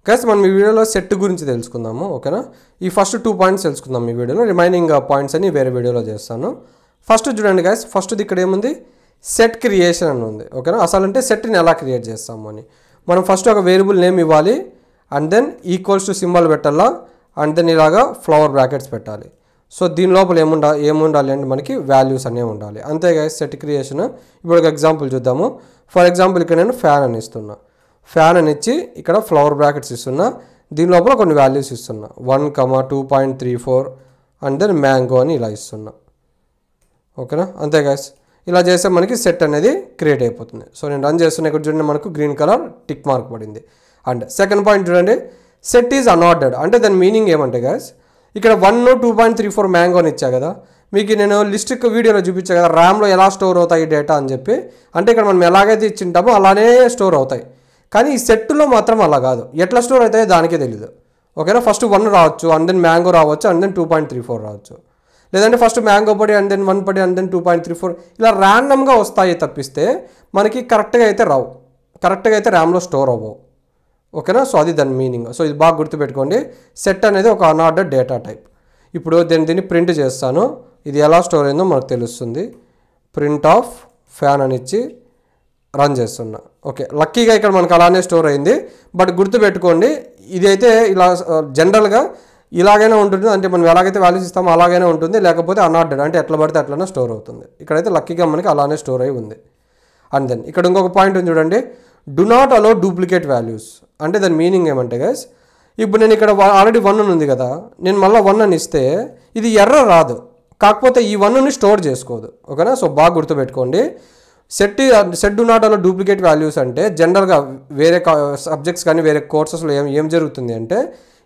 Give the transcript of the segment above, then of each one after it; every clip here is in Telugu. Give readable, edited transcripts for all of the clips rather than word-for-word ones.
గైస్ మనం ఈ వీడియోలో సెట్ గురించి తెలుసుకుందాము. ఓకేనా, ఈ ఫస్ట్ 2 పాయింట్స్ తెలుసుకుందాం ఈ వీడియోలో. రిమైనింగ్ పాయింట్స్ అని వేరే వీడియోలో చేస్తాను. ఫస్ట్ చూడండి గైస్, ఫస్ట్ది ఇక్కడ ఏముంది, సెట్ క్రియేషన్ అని ఉంది. ఓకేనా, అసలు అంటే సెట్ని ఎలా క్రియేట్ చేస్తాము అని మనం ఫస్ట్ ఒక వేరియబుల్ నేమ్ ఇవ్వాలి, and then equals to symbol పెట్టాలా, అండ్ దెన్ ఇలాగా ఫ్లవర్ బ్రాకెట్స్ పెట్టాలి. సో దీని లోపల ఏముండాలి అంటే మనకి వాల్యూస్ అనేవి ఉండాలి. అంతే గైస్ సెట్ క్రియేషన్. ఇప్పుడు ఒక ఎగ్జాంపుల్ చూద్దాము. ఫర్ ఎగ్జాంపుల్ ఇక్కడ నేను ఫ్యాన్ అని ఇస్తున్నా, ఫ్యాన్ అని ఇచ్చి ఇక్కడ ఫ్లవర్ బ్రాకెట్స్ ఇస్తున్నా, దీని లోపల కొన్ని వాల్యూస్ ఇస్తున్నా 1, 2.34 అండ్ దెన్ మ్యాంగో అని ఇలా ఇస్తున్నా. ఓకేనా, అంతే గైస్. ఇలా చేస్తే మనకి సెట్ అనేది క్రియేట్ అయిపోతుంది. సో నేను రన్ చేస్తున్నా, ఇక్కడ చూడండి మనకు గ్రీన్ కలర్ టిక్ మార్క్ పడింది. అండ్ సెకండ్ పాయింట్ చూడండి, సెట్ ఈజ్ అన్ఆర్డర్డ్. అంటే దాని మీనింగ్ ఏమంటే గైస్, ఇక్కడ 1, 2.34 మ్యాంగో అని ఇచ్చా కదా, మీకు నేను లిస్ట్ వీడియోలో చూపించా కదా ర్యామ్లో ఎలా స్టోర్ అవుతాయి డేటా అని చెప్పి. అంటే ఇక్కడ మనం ఎలాగైతే ఇచ్చింటామో అలానే స్టోర్ అవుతాయి, కానీ ఈ సెట్లో మాత్రం అలా కాదు. ఎట్లా స్టోర్ అవుతాయో దానికే తెలియదు. ఓకేనా, ఫస్ట్ 1 రావచ్చు, అండ్ దెన్ మ్యాంగో రావచ్చు, అండ్ దెన్ 2.34 రావచ్చు, లేదంటే ఫస్ట్ మ్యాంగో పడి అండ్ దెన్ 1 పడి అండ్ దెన్ 2.34 ఇలా ర్యాండమ్గా వస్తాయి తప్పిస్తే మనకి కరెక్ట్గా అయితే రావు, కరెక్ట్గా అయితే ర్యామ్లో స్టోర్ అవ్వవు. ఓకేనా, సో అది దాని మీనింగ్. సో ఇది బాగా గుర్తుపెట్టుకోండి, సెట్ అనేది ఒక అన్ఆర్డర్డ్ డేటా టైప్. ఇప్పుడు దీన్ని ప్రింట్ చేస్తాను, ఇది ఎలా స్టోర్ అయిందో మనకు తెలుస్తుంది. ప్రింట్ ఆఫ్ ఫ్యాన్ అని ఇచ్చి రన్ చేస్తున్నా. ఓకే, లక్కీగా ఇక్కడ మనకు అలానే స్టోర్ అయింది. బట్ గుర్తుపెట్టుకోండి, ఇదైతే ఇలా జనరల్గా ఇలాగైనా ఉంటుంది, అంటే మనం ఎలాగైతే వాల్యూస్ ఇస్తామో అలాగైనా ఉంటుంది, లేకపోతే అన్ఆర్డర్డ్ అంటే ఎట్లా పడితే అట్లనే స్టోర్ అవుతుంది. ఇక్కడైతే లక్కీగా మనకి అలానే స్టోర్ అయి ఉంది. అండ్ దెన్ ఇక్కడ ఇంకొక పాయింట్ ఉంది చూడండి, do not allow duplicate values. అంటే దాని మీనింగ్ ఏమంటే గైస్, ఇప్పుడు నేను ఇక్కడ ఆల్రెడీ 1 ఉంది కదా, నేను మళ్ళీ 1 అని ఇస్తే ఇది ఎర్రర్ రాదు, కాకపోతే ఈ 1ని స్టోర్ చేసుకోదు. ఓకేనా, సో బాగా గుర్తుపెట్టుకోండి, set do not allow duplicate values అంటే జనరల్గా వేరే సబ్జెక్ట్స్ కానీ వేరే కోర్సెస్లో ఏం జరుగుతుంది అంటే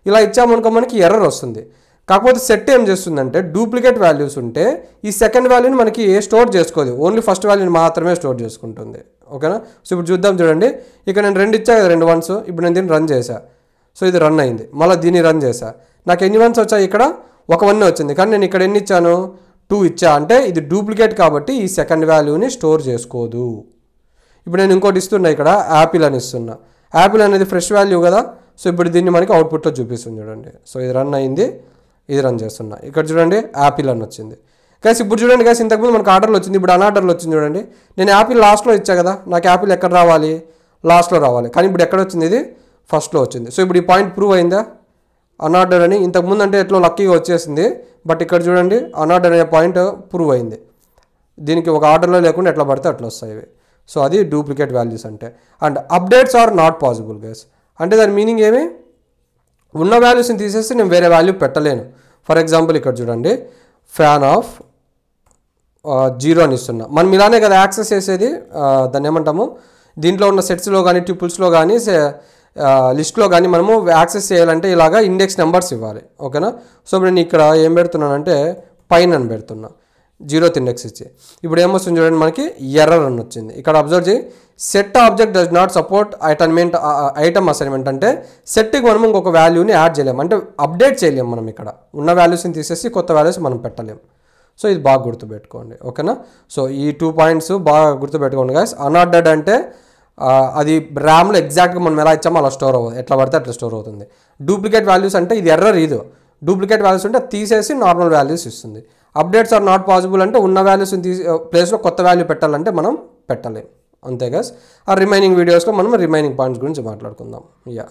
ఇలా ఇచ్చామనుకో మనకి ఎర్రర్ వస్తుంది. కాకపోతే సెట్ ఏం చేస్తుందంటే డూప్లికేట్ వాల్యూస్ ఉంటే ఈ సెకండ్ వాల్యూని మనకి స్టోర్ చేసుకోదు, ఓన్లీ ఫస్ట్ వాల్యూని మాత్రమే స్టోర్ చేసుకుంటుంది. ఓకేనా, సో ఇప్పుడు చూద్దాం చూడండి, ఇక్కడ నేను 2 ఇచ్చా కదా, 2 1s. ఇప్పుడు నేను దీన్ని రన్ చేశా, సో ఇది రన్ అయింది. మళ్ళీ దీన్ని రన్ చేశా, నాకు ఎన్ని 1s వచ్చాయి, ఇక్కడ ఒక 1 వచ్చింది. కానీ నేను ఇక్కడ ఎన్ని ఇచ్చాను, 2 ఇచ్చా, అంటే ఇది డూప్లికేట్ కాబట్టి ఈ సెకండ్ వాల్యూని స్టోర్ చేసుకోదు. ఇప్పుడు నేను ఇంకోటి ఇస్తున్నా, ఇక్కడ యాపిల్ అని ఇస్తున్నా. యాపిల్ అనేది ఫ్రెష్ వాల్యూ కదా, సో ఇప్పుడు దీన్ని మనకి అవుట్పుట్లో చూపిస్తుంది చూడండి. సో ఇది రన్ అయింది, ఇది రన్ చేస్తున్నా, ఇక్కడ చూడండి యాపిల్ అని వచ్చింది. గైస్ ఇప్పుడు చూడండి గైస్, ఇంతకుముందు మనకు ఆర్డర్లో వచ్చింది, ఇప్పుడు అన్ఆర్డర్లో వచ్చింది చూడండి. నేను యాపిల్ లాస్ట్లో ఇచ్చా కదా, నాకు యాపిల్ ఎక్కడ రావాలి, లాస్ట్లో రావాలి, కానీ ఇప్పుడు ఎక్కడ వచ్చింది, ఇది ఫస్ట్లో వచ్చింది. సో ఇప్పుడు ఈ పాయింట్ ప్రూవ్ అయిందా అన్ఆర్డర్ అని. ఇంతకుముందు అంటే ఎట్లా లక్కీగా వచ్చేసింది, బట్ ఇక్కడ చూడండి అన్ఆర్డర్ అనే పాయింట్ ప్రూవ్ అయింది. దీనికి ఒక ఆర్డర్లో లేకుండా ఎట్లా పడితే అట్లా వస్తాయి ఇవి. సో అది డూప్లికేట్ వాల్యూస్ అంటే. And updates are not possible guys. అంటే దాని మీనింగ్ ఏమి, ఉన్న వాల్యూస్ని తీసేసి నేను వేరే వాల్యూ పెట్టలేను. ఫర్ ఎగ్జాంపుల్ ఇక్కడ చూడండి, ఫ్యాన్ ఆఫ్ 0 అని ఇస్తున్నా. మనం ఇలానే కదా యాక్సెస్ చేసేది, దాన్ని ఏమంటాము, దీంట్లో ఉన్న సెట్స్లో కానీ ట్యూపుల్స్లో కానీ లిస్ట్లో కానీ మనము యాక్సెస్ చేయాలంటే ఇలాగా ఇండెక్స్ నెంబర్స్ ఇవ్వాలి. ఓకేనా, సో ఇప్పుడు నేను ఇక్కడ ఏం పెడుతున్నానంటే పైన అని పెడుతున్నా, 0th ఇండెక్స్ ఇచ్చి. ఇప్పుడు ఏమొస్తుంది చూడండి, మనకి ఎర్రర్ అని వచ్చింది. ఇక్కడ అబ్జర్వ్ చేయి, set object does not support item assignment అంటే సెట్కి మనం ఇంకొక వాల్యూని యాడ్ చేయలేము, అంటే అప్డేట్ చేయలేము. మనం ఇక్కడ ఉన్న వాల్యూస్ని తీసేసి కొత్త వాల్యూస్ మనం పెట్టలేము. సో ఇది బాగా గుర్తుపెట్టుకోండి. ఓకేనా, సో ఈ 2 పాయింట్స్ బాగా గుర్తుపెట్టుకోండి గైస్. అన్ఆర్డర్డ్ అంటే అది ర్యామ్లో ఎగ్జాక్ట్గా మనం ఎలా ఇచ్చామో అలా స్టోర్ అవ్వదు, ఎట్లా పడితే అట్లా స్టోర్ అవుతుంది. డూప్లికేట్ వాల్యూస్ అంటే ఇది ఎర్రర్, ఇది డూప్లికేట్ వాల్యూస్ ఉంటే తీసేసి నార్మల్ వాల్యూస్ ఇస్తుంది. అప్డేట్స్ ఆర్ నాట్ పాసిబుల్ అంటే ఉన్న వాల్యూస్ని ప్లేస్లో కొత్త వాల్యూ పెట్టాలంటే మనం పెట్టలేం. అంతే గైస్. ఆ రిమైనింగ్ వీడియోస్లో మనం రిమైనింగ్ పాయింట్స్ గురించి మాట్లాడుకుందాం. యా.